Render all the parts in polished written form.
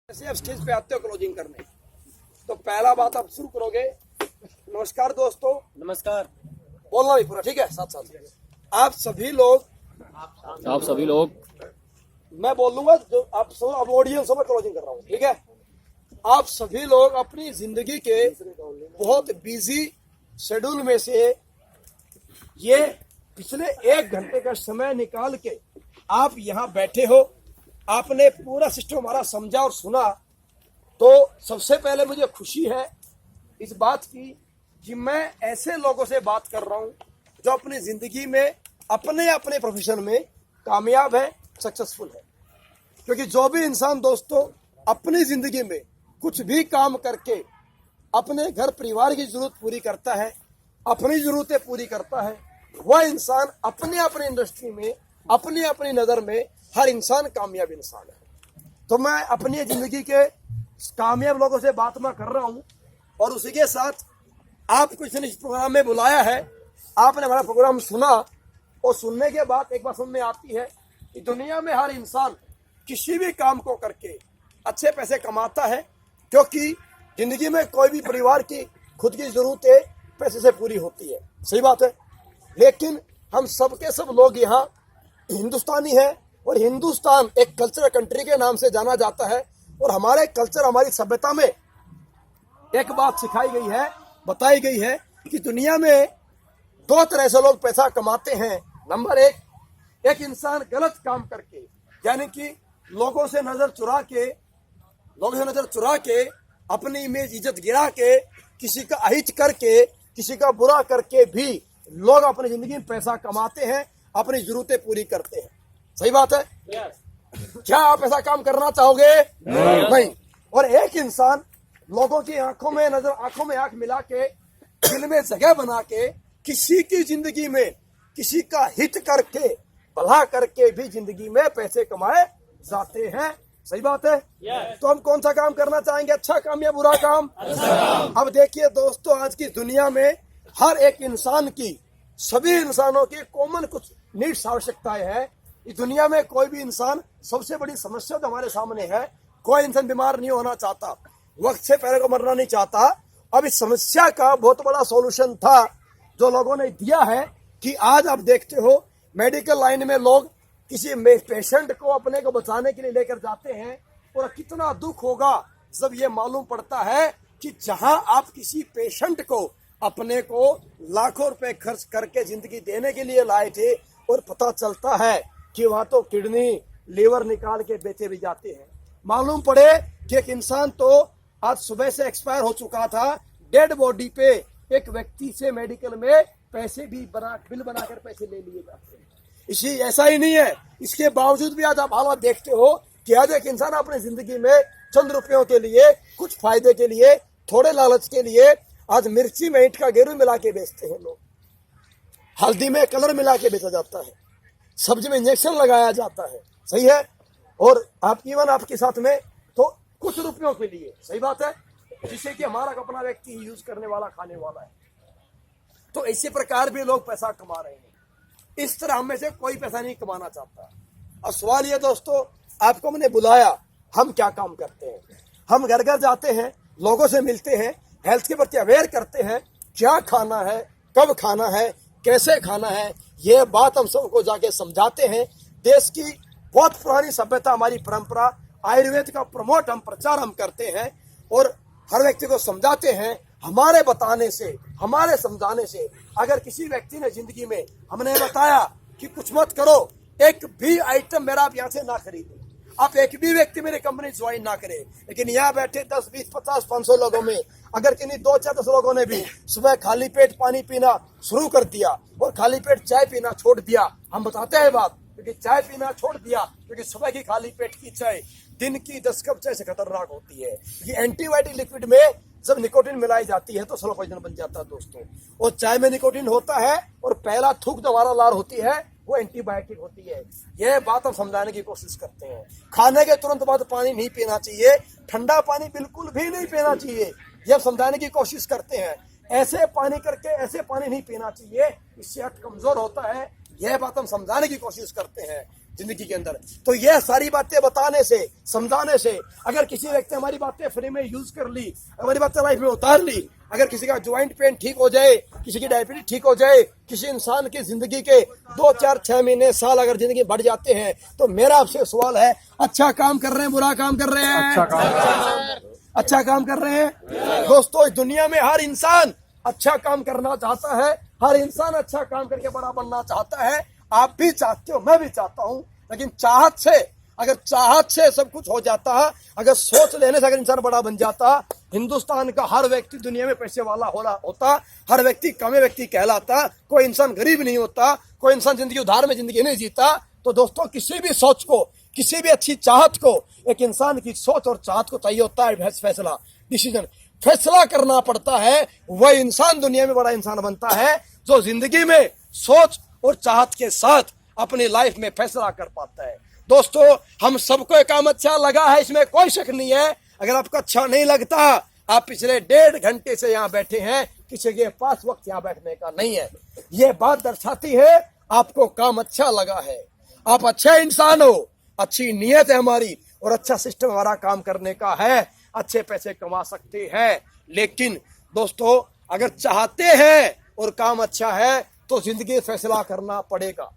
जैसे आप स्टेज पे आते हो क्लोजिंग करने, तो पहला बात आप शुरू करोगे, नमस्कार दोस्तों। नमस्कार। बोलना भी पूरा ठीक है, साथ साथ आप सभी लोग मैं बोल लूंगा, जो आप सब अब ऑडियंस में क्लोजिंग कर रहा हूँ, ठीक है। आप सभी लोग अपनी जिंदगी के बहुत बिजी शेड्यूल में से ये पिछले 1 घंटे का समय निकाल के आप यहाँ बैठे हो। आपने पूरा सिस्टम हमारा समझा और सुना, तो सबसे पहले मुझे खुशी है इस बात की कि मैं ऐसे लोगों से बात कर रहा हूं जो अपनी जिंदगी में अपने अपने प्रोफेशन में कामयाब है, सक्सेसफुल है। क्योंकि जो भी इंसान दोस्तों अपनी जिंदगी में कुछ भी काम करके अपने घर परिवार की जरूरत पूरी करता है, अपनी जरूरतें पूरी करता है, वह इंसान अपने अपने इंडस्ट्री में अपनी अपनी नजर में हर इंसान कामयाब इंसान है। तो मैं अपनी जिंदगी के कामयाब लोगों से बात मैं कर रहा हूं, और उसी के साथ आपको इसने इस प्रोग्राम में बुलाया है। आपने हमारा प्रोग्राम सुना, और सुनने के बाद एक बात समझ में आती है कि दुनिया में हर इंसान किसी भी काम को करके अच्छे पैसे कमाता है, क्योंकि जिंदगी में कोई भी परिवार की खुद की जरूरतें पैसे से पूरी होती है, सही बात है। लेकिन हम सबके सब लोग यहाँ हिंदुस्तानी हैं, और हिंदुस्तान एक कल्चरल कंट्री के नाम से जाना जाता है। और हमारे कल्चर, हमारी सभ्यता में एक बात सिखाई गई है, बताई गई है कि दुनिया में 2 तरह से लोग पैसा कमाते हैं। नंबर 1, एक इंसान गलत काम करके, यानी कि लोगों से नजर चुरा के अपनी इमेज इज्जत गिरा के, किसी का अहित करके, किसी का बुरा करके भी लोग अपनी जिंदगी में पैसा कमाते हैं, अपनी जरूरतें पूरी करते हैं, सही बात है। क्या आप ऐसा काम करना चाहोगे? नहीं। और एक इंसान लोगों की आंखों में आंख मिला के, दिल में जगह बना के, किसी की जिंदगी में किसी का हित करके, भला करके भी जिंदगी में पैसे कमाए जाते हैं, सही बात है। तो हम कौन सा काम करना चाहेंगे, अच्छा काम या बुरा काम? अब देखिए दोस्तों, आज की दुनिया में हर एक इंसान की, सभी इंसानों की कॉमन कुछ नीड्स आवश्यकताएं हैं। इस दुनिया में कोई भी इंसान, सबसे बड़ी समस्या जो हमारे सामने है, कोई इंसान बीमार नहीं होना चाहता, वक्त से पहले को मरना नहीं चाहता। अब इस समस्या का बहुत बड़ा सॉल्यूशन था जो लोगों ने दिया है कि आज आप देखते हो मेडिकल लाइन में लोग किसी पेशेंट को अपने को बचाने के लिए लेकर जाते हैं, और कितना दुख होगा जब ये मालूम पड़ता है कि जहां आप किसी पेशेंट को अपने को लाखों रुपए खर्च करके जिंदगी देने के लिए लाए थे, और पता चलता है कि वहां तो किडनी लीवर निकाल के बेचे भी जाते हैं। मालूम पड़े कि एक इंसान तो आज सुबह से एक्सपायर हो चुका था, डेड बॉडी पे एक व्यक्ति से मेडिकल में पैसे भी बिल बनाकर पैसे ले लिए जाते हैं। इसी ऐसा ही नहीं है, इसके बावजूद भी आज आप हालात देखते हो कि आज एक इंसान अपनी जिंदगी में चंद रुपयों के लिए, कुछ फायदे के लिए, थोड़े लालच के लिए आज मिर्ची में ईंट का गेरू मिला के बेचते हैं लोग, हल्दी में कलर मिला के बेचा जाता है, सब्जी में इंजेक्शन लगाया जाता है, सही है। और आप इवन आपके साथ में तो कुछ रुपयों के लिए, सही बात है, जिससे कि हमारा अपना व्यक्ति यूज करने वाला, खाने वाला है। तो इसी प्रकार भी लोग पैसा कमा रहे हैं। इस तरह हम में से कोई पैसा नहीं कमाना चाहता। और सवाल ये दोस्तों, आपको मैंने बुलाया, हम क्या काम करते हैं? हम घर घर जाते हैं, लोगों से मिलते हैं, हेल्थ के प्रति अवेयर करते हैं, क्या खाना है, कब खाना है, कैसे खाना है, ये बात हम सबको जाके समझाते हैं। देश की बहुत पुरानी सभ्यता, हमारी परंपरा, आयुर्वेद का प्रमोट हम प्रचार हम करते हैं, और हर व्यक्ति को समझाते हैं। हमारे बताने से, हमारे समझाने से, अगर किसी व्यक्ति ने जिंदगी में, हमने बताया कि कुछ मत करो, एक भी आइटम मेरा आप यहाँ से ना खरीदे, आप एक भी व्यक्ति मेरी कंपनी ज्वाइन ना करे, लेकिन यहाँ बैठे 10, 20, 50, 500 लोगों में अगर किन्हीं 2, 4, 10 लोगों ने भी सुबह खाली पेट पानी पीना शुरू कर दिया और खाली पेट चाय पीना छोड़ दिया, हम बताते हैं बात, क्योंकि चाय पीना छोड़ दिया, क्योंकि सुबह की खाली पेट की चाय दिन की 10 कप चाय से खतरनाक होती है। ये एंटीबायोटिक लिक्विड में जब निकोटिन मिलाई जाती है तो स्लो पॉइजन बन जाता है दोस्तों। और चाय में निकोटिन होता है, और पहला थूक जो हमारा लार होती है वो एंटीबायोटिक होती है। यह बात हम समझाने की कोशिश करते हैं। खाने के तुरंत बाद पानी नहीं पीना चाहिए, ठंडा पानी बिल्कुल भी नहीं पीना चाहिए, यह समझाने की कोशिश करते हैं। ऐसे पानी करके ऐसे पानी नहीं पीना चाहिए, इससे हार्ट कमजोर होता है, यह बात हम समझाने की कोशिश करते हैं। जिंदगी के अंदर। तो ये सारी बातें बताने से, समझाने से, अगर किसी व्यक्ति हमारी बातें फ्री में यूज कर ली, हमारी बातें लाइफ में उतार ली, अगर किसी का ज्वाइंट पेन ठीक हो जाए, किसी की डायबिटीज ठीक हो जाए, किसी इंसान की जिंदगी के 2, 4, 6 महीने, साल अगर जिंदगी बढ़ जाते हैं, तो मेरा आपसे सवाल है, अच्छा काम कर रहे हैं, बुरा काम कर रहे हैं? अच्छा काम कर रहे हैं। दोस्तों, इस दुनिया में हर इंसान अच्छा काम करना चाहता है, हर इंसान अच्छा काम करके बड़ा बनना चाहता है। आप भी चाहते हो, मैं भी चाहता हूं, लेकिन चाहत से, अगर चाहत से सब कुछ हो जाता, अगर सोच लेने से अगर इंसान बड़ा बन जाता, हिंदुस्तान का हर व्यक्ति दुनिया में पैसे वाला होता, हर व्यक्ति कमे व्यक्ति कहलाता, कोई इंसान गरीब नहीं होता, कोई इंसान जिंदगी उधार में जिंदगी नहीं जीता। तो दोस्तों, किसी भी सोच को, किसी भी अच्छी चाहत को, एक इंसान की सोच और चाहत को चाहिए होता है फैसला, डिसीजन, फैसला करना पड़ता है। वह इंसान दुनिया में बड़ा इंसान बनता है जो जिंदगी में सोच और चाहत के साथ अपनी लाइफ में फैसला कर पाता है। दोस्तों, हम सबको काम अच्छा लगा है, इसमें कोई शक नहीं है। अगर आपको अच्छा नहीं लगता, आप पिछले 1.5 घंटे से यहाँ बैठे हैं, किसी के पास वक्त यहाँ बैठने का नहीं है। ये बात दर्शाती है आपको काम अच्छा लगा है, आप अच्छे इंसान हो, अच्छी नीयत है हमारी, और अच्छा सिस्टम हमारा काम करने का है, अच्छे पैसे कमा सकते हैं। लेकिन दोस्तों, अगर चाहते हैं और काम अच्छा है तो जिंदगी फैसला करना पड़ेगा।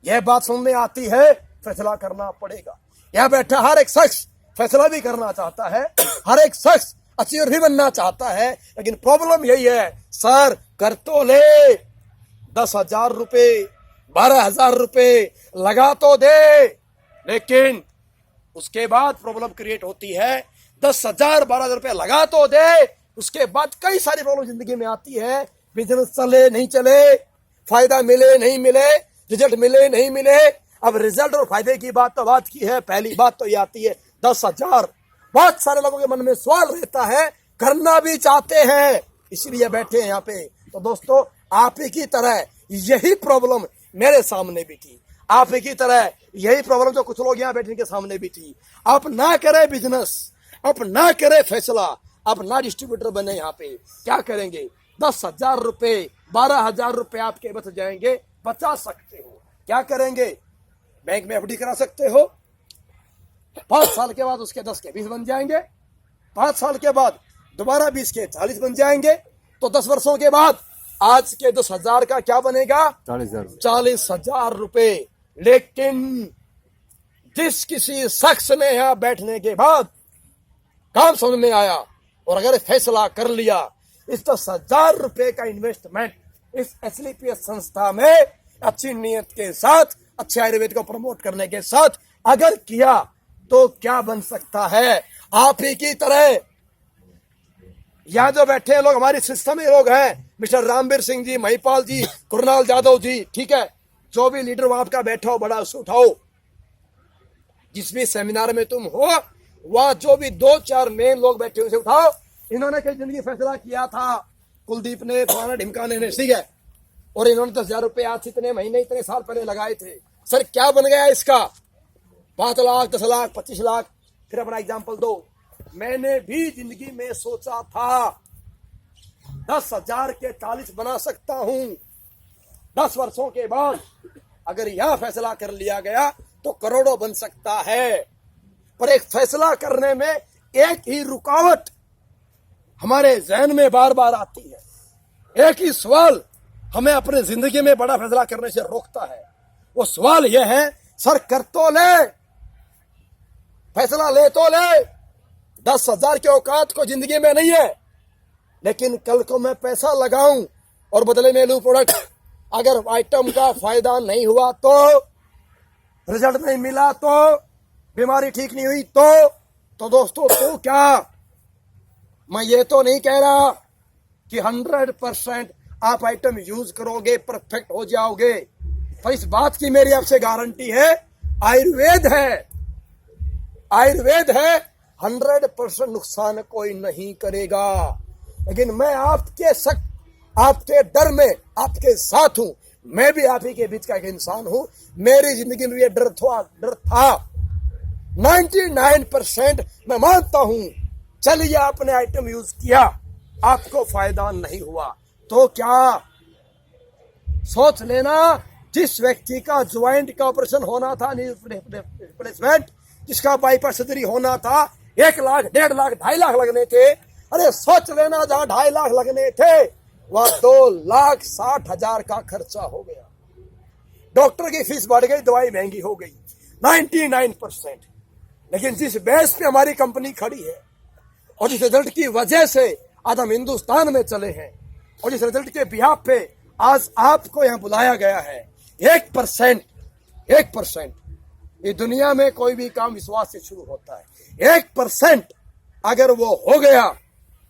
यह बात सुनने आती है, फैसला करना पड़ेगा। यहाँ बैठा हर एक शख्स फैसला भी करना चाहता है, हर एक शख्स अचीवर भी बनना चाहता है, लेकिन प्रॉब्लम यही है, सर कर तो ले, 10,000 रुपए, 12,000 रुपए लगा तो दे, लेकिन उसके बाद प्रॉब्लम क्रिएट होती है। 10,000, 12,000 रुपए लगा तो दे, उसके बाद कई सारी प्रॉब्लम जिंदगी में आती है। बिजनेस चले नहीं चले, फायदा मिले नहीं मिले, रिजल्ट मिले नहीं मिले। अब रिजल्ट और फायदे की बात तो बात की है, पहली बात तो ये आती है 10,000। बहुत सारे लोगों के मन में सवाल रहता है, करना भी चाहते हैं, इसलिए बैठे हैं यहाँ पे। तो दोस्तों, आप ही की तरह यही प्रॉब्लम मेरे सामने भी थी, आप ही की तरह यही प्रॉब्लम जो कुछ लोग यहाँ बैठने के सामने भी थी। आप ना करें बिजनेस, आप ना करें फैसला, आप ना डिस्ट्रीब्यूटर बने, यहाँ पे क्या करेंगे? 10,000 रुपए, 12,000 रुपए आपके बच जाएंगे, बचा सकते हो। क्या करेंगे? बैंक में एफडी करा सकते हो, 5 साल के बाद उसके 10 के 20 बन जाएंगे, 5 साल के बाद दोबारा 20 के 40 बन जाएंगे, तो 10 वर्षों के बाद आज के 10,000 का क्या बनेगा? 40,000 रुपए। लेकिन जिस किसी शख्स ने यहाँ बैठने के बाद काम समझ में आया और अगर फैसला कर लिया, इस 10,000 रुपए का इन्वेस्टमेंट इस एसलीपीएस संस्था में अच्छी नीयत के साथ, अच्छे आयुर्वेद को प्रमोट करने के साथ अगर किया, तो क्या बन सकता है? आप ही की तरह यहाँ जो बैठे हैं लोग, हमारी सिस्टम में लोग हैं, मिस्टर रामवीर सिंह जी, महिपाल जी, कुरनाल जादव जी, ठीक है, जो भी लीडर वहां का बैठा हो, बड़ा उसको उठाओ। जिस भी सेमिनार में तुम हो, वहां जो भी 2-4 मेन लोग बैठे उसे उठाओ। इन्होंने कई जिंदगी फैसला किया था, कुलदीप ने, फलाना ढिमकाने ने, ठीक है, और इन्होंने 10,000 रुपए आज इतने महीने, इतने साल पहले लगाए थे। सर क्या बन गया इसका? 5 लाख, 10 लाख, 25 लाख। फिर अपना एग्जाम्पल दो। मैंने भी जिंदगी में सोचा था 10,000 के 40 बना सकता हूं। 10 वर्षों के बाद अगर यह फैसला कर लिया गया तो करोड़ों बन सकता है। पर एक फैसला करने में एक ही रुकावट हमारे जहन में बार बार आती है, एक ही सवाल हमें अपने जिंदगी में बड़ा फैसला करने से रोकता है। वो सवाल यह है, सर कर तो ले, फैसला ले तो ले, 10,000 के औकात को जिंदगी में नहीं है, लेकिन कल को मैं पैसा लगाऊं और बदले में लूं प्रोडक्ट, अगर आइटम का फायदा नहीं हुआ तो, रिजल्ट नहीं मिला तो, बीमारी ठीक नहीं हुई तो दोस्तों, तो क्या? मैं ये तो नहीं कह रहा कि 100% आप आइटम यूज करोगे, परफेक्ट हो जाओगे, पर इस बात की मेरी आपसे गारंटी है, आयुर्वेद है, आयुर्वेद है, 100% नुकसान कोई नहीं करेगा। लेकिन मैं आपके डर में आपके साथ हूं। मैं भी आप ही के बीच का एक इंसान हूं। मेरी जिंदगी में ये डर था। 99% मैं मानता हूं। चलिए आपने आइटम यूज किया, आपको फायदा नहीं हुआ, तो क्या? सोच लेना जिस व्यक्ति का ज्वाइंट का ऑपरेशन होना था, रिप्लेसमेंट, जिसका बाईपास सर्जरी होना था, 1 लाख, 1.5 लाख, 2.5 लाख लगने थे, अरे सोच लेना, जहां 2.5 लाख लगने थे वहां 2,60,000 का खर्चा हो गया। डॉक्टर की फीस बढ़ गई, दवाई महंगी हो गई 99%। लेकिन जिस बेस पे हमारी कंपनी खड़ी है और जिस रिजल्ट की वजह से आज हम हिंदुस्तान में चले हैं और जिस रिजल्ट के बिहाफ पे आज आपको यहां बुलाया गया है, 1% ये दुनिया में कोई भी काम विश्वास से शुरू होता है। 1% अगर वो हो गया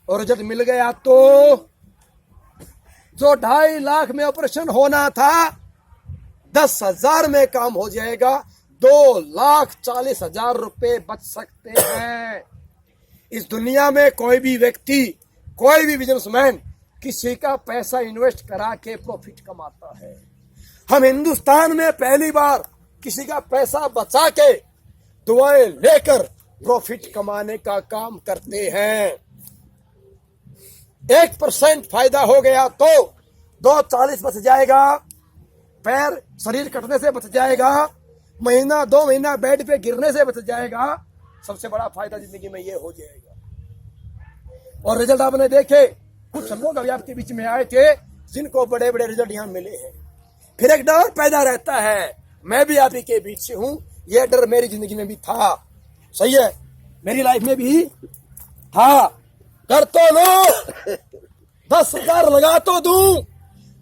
और रिजल्ट मिल गया तो जो 2.5 लाख में ऑपरेशन होना था 10,000 में काम हो जाएगा, 2,40,000 रुपए बच सकते हैं। इस दुनिया में कोई भी व्यक्ति, कोई भी बिजनेसमैन किसी का पैसा इन्वेस्ट करा के प्रॉफिट कमाता है। हम हिंदुस्तान में पहली बार किसी का पैसा बचा के दुआएं लेकर प्रॉफिट कमाने का काम करते हैं। 1% फायदा हो गया तो 2,40 बच जाएगा, पैर शरीर कटने से बच जाएगा, महीना 2 महीना बेड पे गिरने से बच जाएगा। सबसे बड़ा फायदा जिंदगी में ये हो जाएगा। और रिजल्ट आपने देखे, कुछ लोग अभी आपके बीच में आए थे जिनको बड़े बड़े रिजल्ट यहां मिले हैं। फिर एक डर पैदा रहता है, मैं भी आप ही के बीच से हूं, यह डर मेरी जिंदगी में भी था, सही है, मेरी लाइफ में भी था। कर तो लो, 10,000 लगा तो दूं,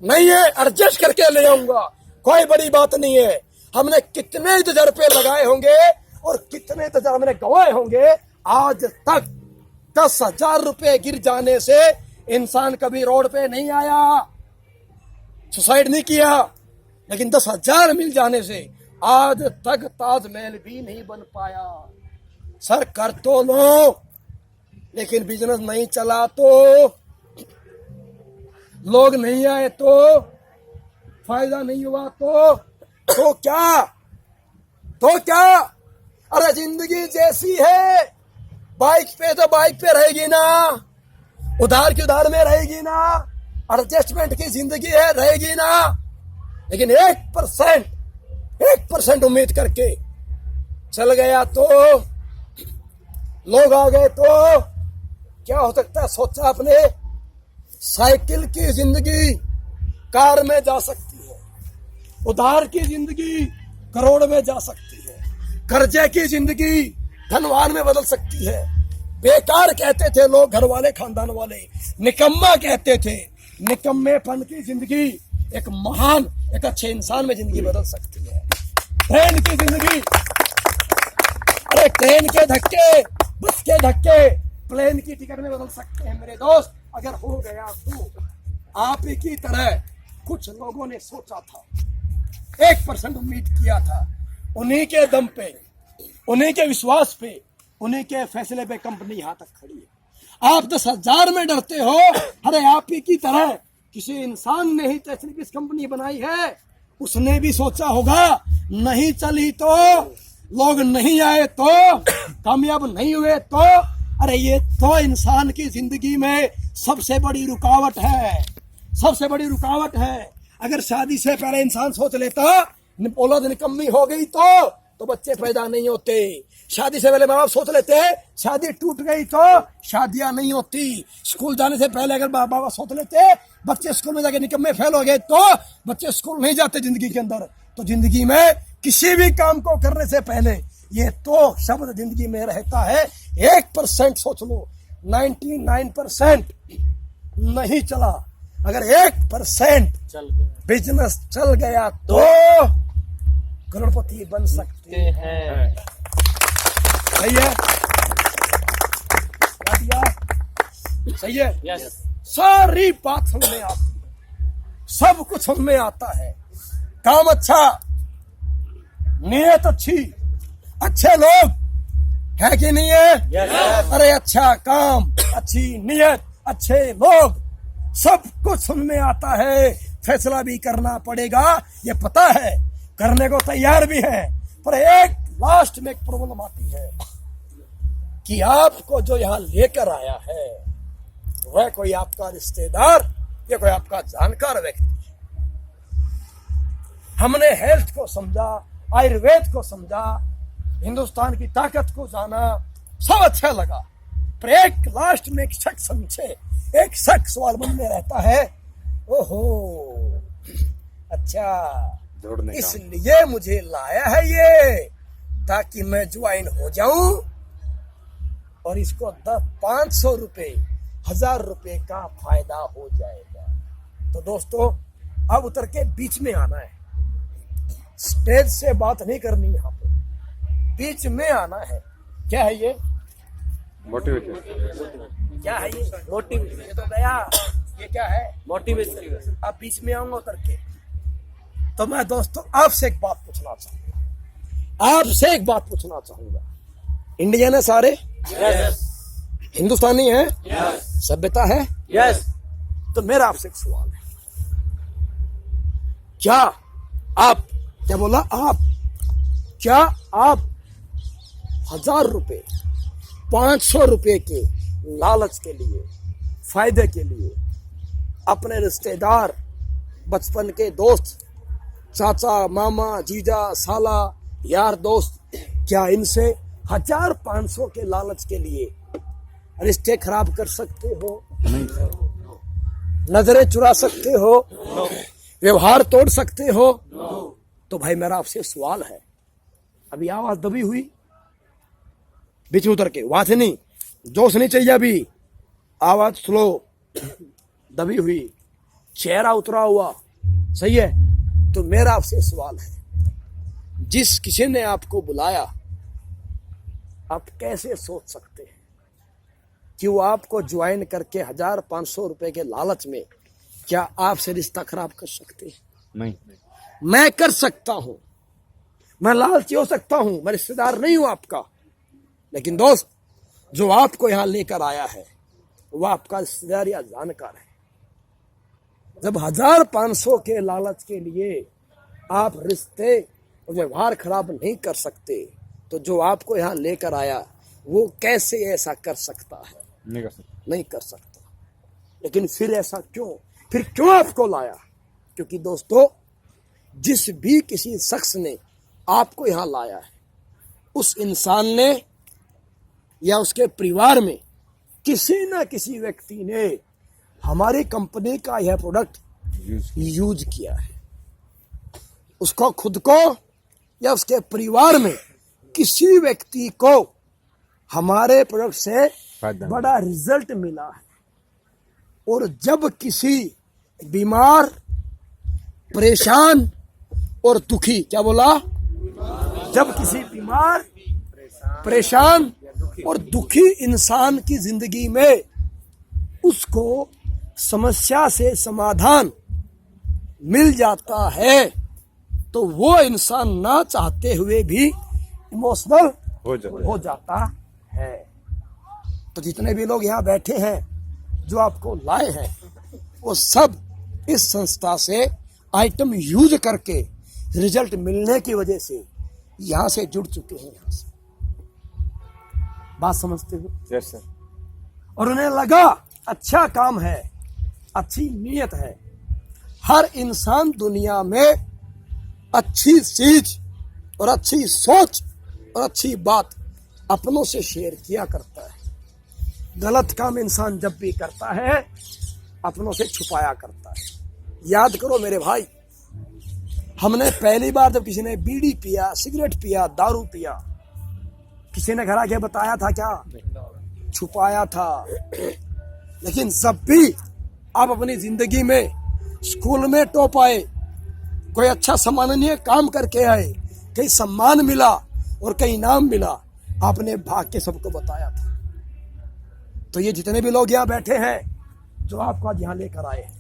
नहीं है एडजस्ट करके ले आऊंगा, कोई बड़ी बात नहीं है। हमने कितने तजर्बे लगाए होंगे और कितने तजर्बे हमने गवाए होंगे, आज तक 10,000 रुपए गिर जाने से इंसान कभी रोड पे नहीं आया, सुसाइड नहीं किया। लेकिन 10,000 मिल जाने से आज तक ताजमहल भी नहीं बन पाया। सर कर तो लो, लेकिन बिजनेस नहीं चला तो, लोग नहीं आए तो, फायदा नहीं हुआ तो क्या? अरे जिंदगी जैसी है, बाइक पे तो बाइक पे रहेगी ना, उधार की उधार में रहेगी ना, एडजस्टमेंट की जिंदगी है, रहेगी ना। लेकिन 1% उम्मीद करके चल गया तो, लोग आ गए तो क्या हो सकता है? सोचा आपने? साइकिल की जिंदगी कार में जा सकती है, उधार की जिंदगी करोड़ में जा सकती है, कर्जे की जिंदगी धनवान में बदल सकती है। बेकार कहते थे लोग, घर वाले खानदान वाले, निकम्मा कहते थे। निकम्मेपन की जिंदगी एक महान, एक अच्छे इंसान में जिंदगी बदल सकती है। ट्रेन की जिंदगी, अरे ट्रेन के धक्के, बस के धक्के प्लेन की टिकट में बदल सकते हैं मेरे दोस्त, अगर हो गया तो। आप ही की तरह कुछ लोगों ने सोचा था, 1% उम्मीद किया था, उन्हीं के दम पे, उन्हीं के विश्वास पे, उन्हीं के फैसले पे कंपनी यहां तक खड़ी है। आप 10,000 में डरते हो, अरे आप ही की तरह किसी इंसान ने ही तो इस कंपनी बनाई है, उसने भी सोचा होगा, नहीं चली तो, लोग नहीं आए तो, कामयाब नहीं हुए तो, अरे ये तो इंसान की जिंदगी में सबसे बड़ी रुकावट है, सबसे बड़ी रुकावट है। अगर शादी से पहले इंसान सोच लेता औलाद निकम्मी हो गई तो बच्चे पैदा नहीं होते। शादी से पहले माँ बाप सोच लेते हैं, शादी टूट गई तो शादियां नहीं होती। स्कूल जाने से पहले अगर माँ बाप सोच लेते बच्चे स्कूल में जाके निकम्मे फेल हो गए तो बच्चे स्कूल नहीं जाते जिंदगी के अंदर। तो जिंदगी में किसी भी काम को करने से पहले ये तो शब्द जिंदगी में रहता है। 1% सोच लो, 99% नहीं चला, अगर 1% बिजनेस चल गया तो करोड़पति बन सकते हैं। सही है? सही है? यस। सारी बात समझ में आती है, सब कुछ समझ में आता है। काम अच्छा, नीयत अच्छी, अच्छे लोग है कि नहीं है? यस। अरे अच्छा काम, अच्छी नीयत, अच्छे लोग, सब कुछ समझ में आता है। फैसला भी करना पड़ेगा, ये पता है, करने को तैयार भी है। पर एक लास्ट में एक प्रॉब्लम आती है कि आपको जो यहां लेकर आया है वह कोई आपका रिश्तेदार या कोई आपका जानकार व्यक्ति है। हमने हेल्थ को समझा, आयुर्वेद को समझा, हिंदुस्तान की ताकत को जाना, सब अच्छा लगा। पर एक लास्ट में एक शक समझे, एक शक सवाल मन में रहता है, ओहो अच्छा इसलिए मुझे लाया है ये, ताकि मैं ज्वाइन हो जाऊं और इसको 500 रुपए 1000 रुपए का फायदा हो जाएगा। तो दोस्तों अब उतर के बीच में आना है, स्टेज से बात नहीं करनी, यहाँ पे बीच में आना है। क्या है ये? मोटिवेशन। क्या है ये? मोटिवेशन। ये तो गया, ये क्या है? मोटिवेशन। अब बीच में आऊंगा उतर के। तो मैं दोस्तों आपसे एक बात पूछना चाहूंगा, इंडियन है सारे? यस। हिंदुस्तानी है? यस। सभ्यता है? यस। तो मेरा आपसे एक सवाल है, क्या आप, क्या बोला आप, क्या आप 1000 रुपए 500 रुपए के लालच के लिए, फायदे के लिए अपने रिश्तेदार, बचपन के दोस्त, चाचा, मामा, जीजा, साला, यार, दोस्त, क्या इनसे 1500 के लालच के लिए रिश्ते खराब कर सकते हो? नजरें चुरा सकते हो? व्यवहार तोड़ सकते हो? तो भाई मेरा आपसे सवाल है, अभी आवाज दबी हुई, बीच में उतर के, वहां से नहीं, जोश नहीं चाहिए, अभी आवाज स्लो, दबी हुई, चेहरा उतरा हुआ, सही है? तो मेरा आपसे सवाल है, जिस किसी ने आपको बुलाया, आप कैसे सोच सकते हैं कि वो आपको ज्वाइन करके 1500 रुपए के लालच में क्या आपसे रिश्ता खराब कर सकते हैं? नहीं। मैं कर सकता हूं, मैं लालची हो सकता हूं, मैं रिश्तेदार नहीं हूं आपका, लेकिन दोस्त जो आपको यहां लेकर आया है वह आपका रिश्तेदार या जानकार है। जब 1500 के लालच के लिए आप रिश्ते और व्यवहार खराब नहीं कर सकते, तो जो आपको यहां लेकर आया वो कैसे ऐसा कर सकता है? नहीं कर सकता। लेकिन फिर ऐसा क्यों, फिर क्यों आपको लाया? क्योंकि दोस्तों जिस भी किसी शख्स ने आपको यहां लाया है, उस इंसान ने या उसके परिवार में किसी न किसी व्यक्ति ने हमारी कंपनी का यह प्रोडक्ट यूज किया है। उसको खुद को या उसके परिवार में किसी व्यक्ति को हमारे प्रोडक्ट से बड़ा रिजल्ट मिला है। और जब किसी बीमार, परेशान और दुखी, क्या बोला? जब किसी बीमार, परेशान और दुखी इंसान की जिंदगी में उसको समस्या से समाधान मिल जाता है, तो वो इंसान ना चाहते हुए भी इमोशनल हो जाता है। तो जितने भी लोग यहाँ बैठे हैं जो आपको लाए हैं, वो सब इस संस्था से आइटम यूज करके रिजल्ट मिलने की वजह से यहाँ से जुड़ चुके हैं। यहाँ से बात समझते हो? Yes sir. और उन्हें लगा अच्छा काम है, अच्छी नीयत है। हर इंसान दुनिया में अच्छी चीज और अच्छी सोच और अच्छी बात अपनों से शेयर किया करता है। गलत काम इंसान जब भी करता है अपनों से छुपाया करता है। याद करो मेरे भाई, हमने पहली बार जब किसी ने बीड़ी पिया, सिगरेट पिया, दारू पिया, किसी ने घर आके बताया था क्या? छुपाया था। लेकिन जब भी आप अपनी जिंदगी में स्कूल में टॉप आए, कोई अच्छा सम्माननीय काम करके आए, कहीं सम्मान मिला और कहीं इनाम मिला, आपने भाग के सबको बताया था। तो ये जितने भी लोग यहाँ बैठे हैं जो आपको आज यहाँ लेकर आए हैं,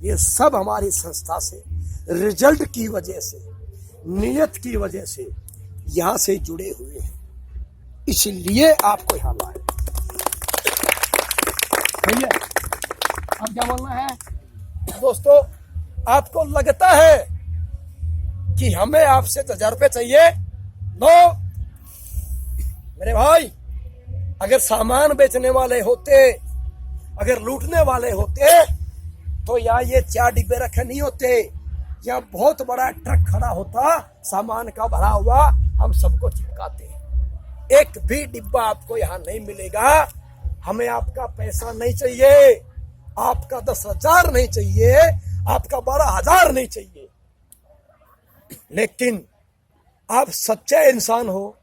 ये सब हमारी संस्था से रिजल्ट की वजह से, नियत की वजह से यहाँ से जुड़े हुए हैं, इसलिए आपको यहाँ लाए। भैया अब क्या बोलना है? दोस्तों आपको लगता है कि हमें आपसे 1000 रुपये चाहिए? नो मेरे भाई, अगर सामान बेचने वाले होते, अगर लूटने वाले होते, तो यहाँ ये 4 डिब्बे रखे नहीं होते। या बहुत बड़ा ट्रक खड़ा होता सामान का भरा हुआ, हम सबको चिपकाते हैं। एक भी डिब्बा आपको यहाँ नहीं मिलेगा। हमें आपका पैसा नहीं चाहिए, आपका 10,000 नहीं चाहिए, आपका 12,000 नहीं चाहिए, लेकिन आप सच्चे इंसान हो,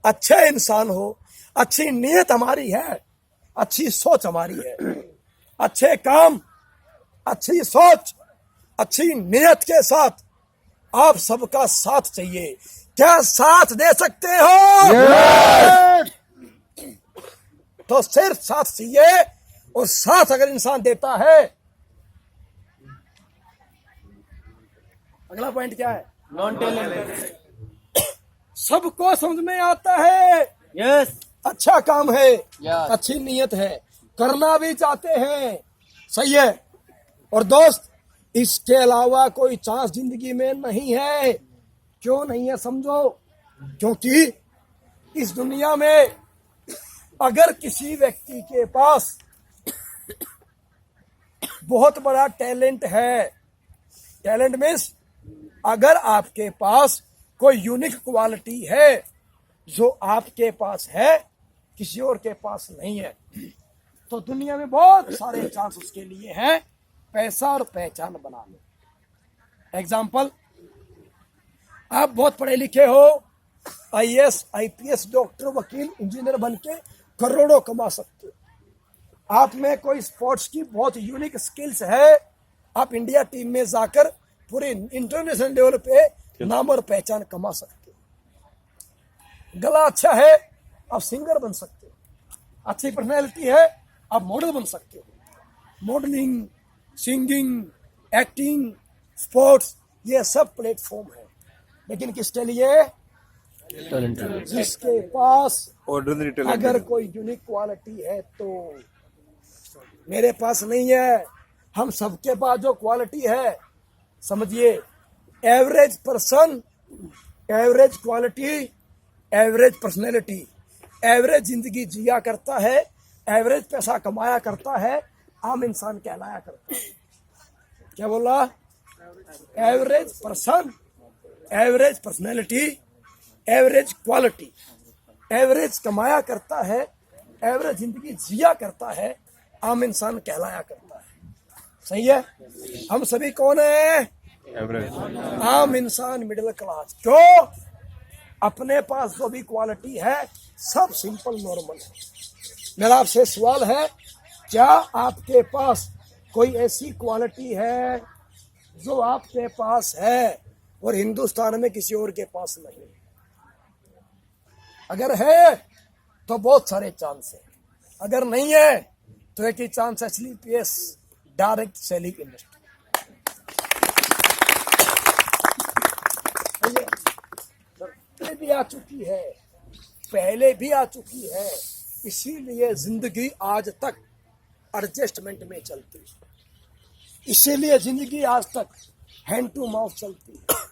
अच्छे इंसान हो, अच्छी नीयत हमारी है, अच्छी सोच हमारी है, अच्छे काम, अच्छी सोच, अच्छी नीयत के साथ आप सबका साथ चाहिए। क्या साथ दे सकते हो? तो सिर्फ साथ चाहिए, और साथ अगर इंसान देता है, अगला पॉइंट क्या है? Non talent. सबको समझ में आता है, यस। अच्छा काम है, Yes. अच्छी नीयत है, करना भी चाहते हैं, सही है। और दोस्त, इसके अलावा कोई चांस जिंदगी में नहीं है। क्यों नहीं है समझो, क्योंकि इस दुनिया में अगर किसी व्यक्ति के पास बहुत बड़ा टैलेंट है, टैलेंट मीन्स अगर आपके पास कोई यूनिक क्वालिटी है जो आपके पास है, किसी और के पास नहीं है, तो दुनिया में बहुत सारे चांस उसके लिए हैं पैसा और पहचान बनाने। एग्जाम्पल, आप बहुत पढ़े लिखे हो, IAS, IPS, डॉक्टर, वकील, इंजीनियर बनके करोड़ों कमा सकते हो। आप में कोई स्पोर्ट्स की बहुत यूनिक स्किल्स है, आप इंडिया टीम में जाकर पूरे इंटरनेशनल लेवल पे नाम और पहचान कमा सकते हो। गला अच्छा है, आप सिंगर बन सकते हो। अच्छी पर्सनैलिटी है, आप मॉडल बन सकते हो। मॉडलिंग, सिंगिंग, एक्टिंग, स्पोर्ट्स, ये सब प्लेटफॉर्म है, लेकिन किसके लिए? जिसके पास अगर कोई यूनिक क्वालिटी है। तो मेरे पास नहीं है, हम सबके पास जो क्वालिटी है, समझिए, average person, average quality, average personality, average जिंदगी जिया करता है, एवरेज पैसा कमाया करता है, आम इंसान कहलाया करता है। क्या बोला? Average person, average personality, average quality, average कमाया करता है, एवरेज जिंदगी जिया करता है, आम इंसान कहलाया करता है। सही है? हम सभी कौन है? एवरेज। आम इंसान, मिडिल क्लास। क्यों? अपने पास जो भी क्वालिटी है सब सिंपल नॉर्मल है। मेरा आपसे सवाल है, क्या आपके पास कोई ऐसी क्वालिटी है जो आपके पास है और हिंदुस्तान में किसी और के पास नहीं? अगर है तो बहुत सारे चांस है, अगर नहीं है तो एक ही चांस है, SLPS, डायरेक्ट सेलिंग इंडस्ट्री। पहले भी आ चुकी है, पहले भी आ चुकी है, इसीलिए जिंदगी आज तक एडजस्टमेंट में चलती है, इसीलिए जिंदगी आज तक हैंड टू माउथ चलती है।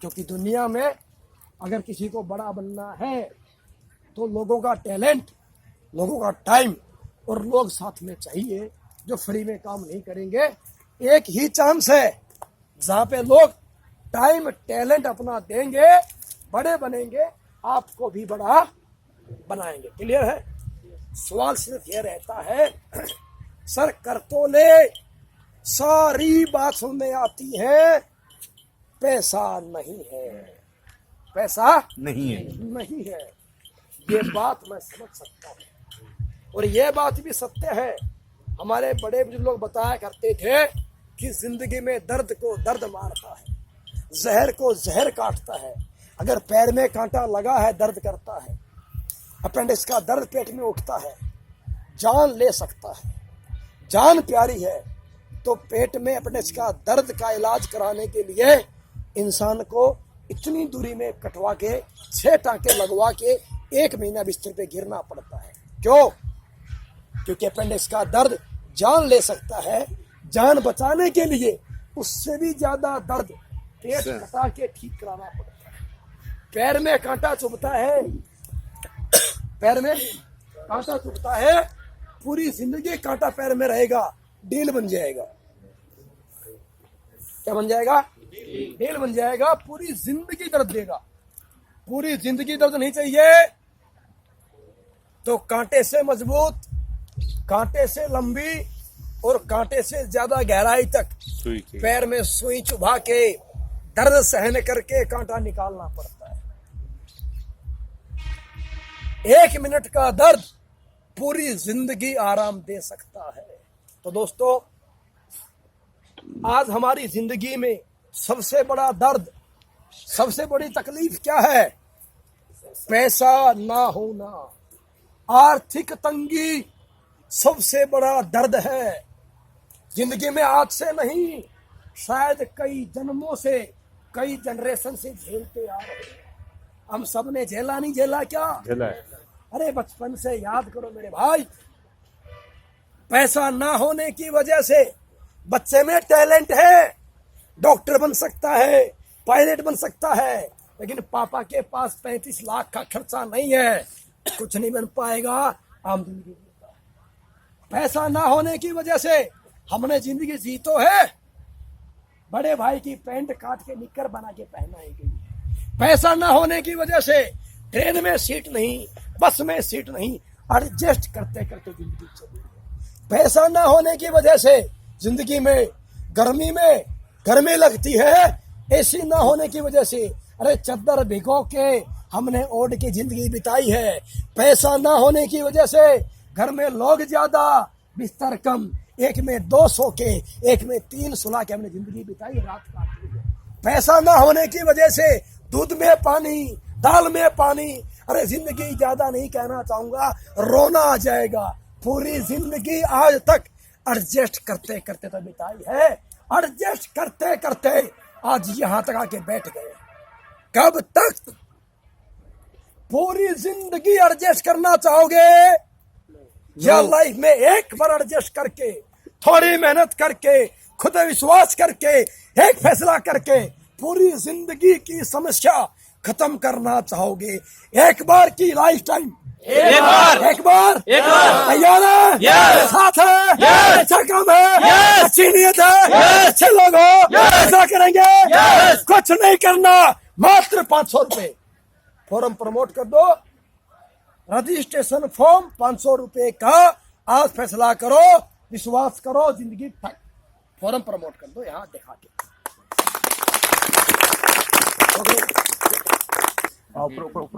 क्योंकि दुनिया में अगर किसी को बड़ा बनना है तो लोगों का टैलेंट, लोगों का टाइम और लोग साथ में चाहिए जो फ्री में काम नहीं करेंगे। एक ही चांस है जहां पे लोग टाइम, टैलेंट अपना देंगे, बड़े बनेंगे, आपको भी बड़ा बनाएंगे। क्लियर है? सवाल सिर्फ ये रहता है, सर कर तो ले, सारी बात समझ में आती है, पैसा नहीं है, पैसा नहीं है। नहीं है, ये बात मैं समझ सकता हूँ। और ये बात भी सत्य है, हमारे बड़े बुजुर्ग लोग बताया करते थे कि जिंदगी में दर्द को दर्द मारता है, जहर को जहर काटता है। अगर पैर में कांटा लगा है दर्द करता है, अपेंडिक्स का दर्द पेट में उठता है, जान ले सकता है, जान प्यारी है, तो पेट में अपेंडिक्स का दर्द का इलाज कराने के लिए इंसान को इतनी दूरी में कटवा के 6 टांके लगवा के 1 महीना बिस्तर पे गिरना पड़ता है। क्यों? क्योंकि अपेंडिक्स का दर्द जान ले सकता है, जान बचाने के लिए उससे भी ज्यादा दर्द पेट कटा के ठीक कराना पड़ता है। पैर में कांटा चुभता है, पैर में कांटा चुभता है, पूरी जिंदगी कांटा पैर में रहेगा, डील बन जाएगा। क्या बन जाएगा? ढेल बन जाएगा। पूरी जिंदगी दर्द देगा। पूरी जिंदगी दर्द नहीं चाहिए तो कांटे से मजबूत, कांटे से लंबी और कांटे से ज्यादा गहराई तक सुई की पैर में सुई चुभा के दर्द सहन करके कांटा निकालना पड़ता है। 1 मिनट का दर्द पूरी जिंदगी आराम दे सकता है। तो दोस्तों, आज हमारी जिंदगी में सबसे बड़ा दर्द, सबसे बड़ी तकलीफ क्या है? पैसा ना होना, आर्थिक तंगी सबसे बड़ा दर्द है। जिंदगी में आज से नहीं, शायद कई जन्मों से, कई जनरेशन से झेलते आ रहे हैं। हम सब ने झेला, नहीं झेला क्या? झेला है। अरे बचपन से याद करो मेरे भाई, पैसा ना होने की वजह से बच्चे में टैलेंट है, डॉक्टर बन सकता है, पायलट बन सकता है, लेकिन पापा के पास 35 लाख का खर्चा नहीं है, कुछ नहीं बन पाएगा। आम जिंदगी जीता है। पैसा ना होने की वजह से हमने जिंदगी जी तो है, बड़े भाई की पैंट काट के निक्कर बना के पहनाई गई। पैसा ना होने की वजह से ट्रेन में सीट नहीं, बस में सीट नहीं, एडजस्ट करते करते जिंदगी चली। पैसा ना होने की वजह से जिंदगी में गर्मी लगती है, एसी ना होने की वजह से अरे चद्दर भिगो के हमने ओढ़ के जिंदगी बिताई है। पैसा ना होने की वजह से घर में लोग ज्यादा, बिस्तर कम, एक में 2 सो के, एक में 3 सुला के हमने जिंदगी बिताई, रात काटी है। पैसा ना होने की वजह से दूध में पानी, दाल में पानी, अरे जिंदगी ज्यादा नहीं कहना चाहूंगा, रोना आ जाएगा। पूरी जिंदगी आज तक एडजस्ट करते करते तो बिताई है, एडजस्ट करते करते आज यहां तक आके बैठ गए। कब तक पूरी जिंदगी एडजस्ट करना चाहोगे? या लाइफ में एक बार एडजस्ट करके, थोड़ी मेहनत करके, खुद विश्वास करके, एक फैसला करके पूरी जिंदगी की समस्या खत्म करना चाहोगे? एक बार की लाइफ टाइम, एक बार तैयार है? साथ है? अच्छा काम है? अच्छी नीयत है? अच्छे लोग हो? ऐसा करेंगे? कुछ नहीं करना, मात्र 500 रुपए। फॉर्म प्रमोट कर दो, रजिस्ट्रेशन फॉर्म 500 रुपए का। आज फैसला करो, विश्वास करो, जिंदगी तक। फॉर्म प्रमोट कर दो यहाँ दिखा के।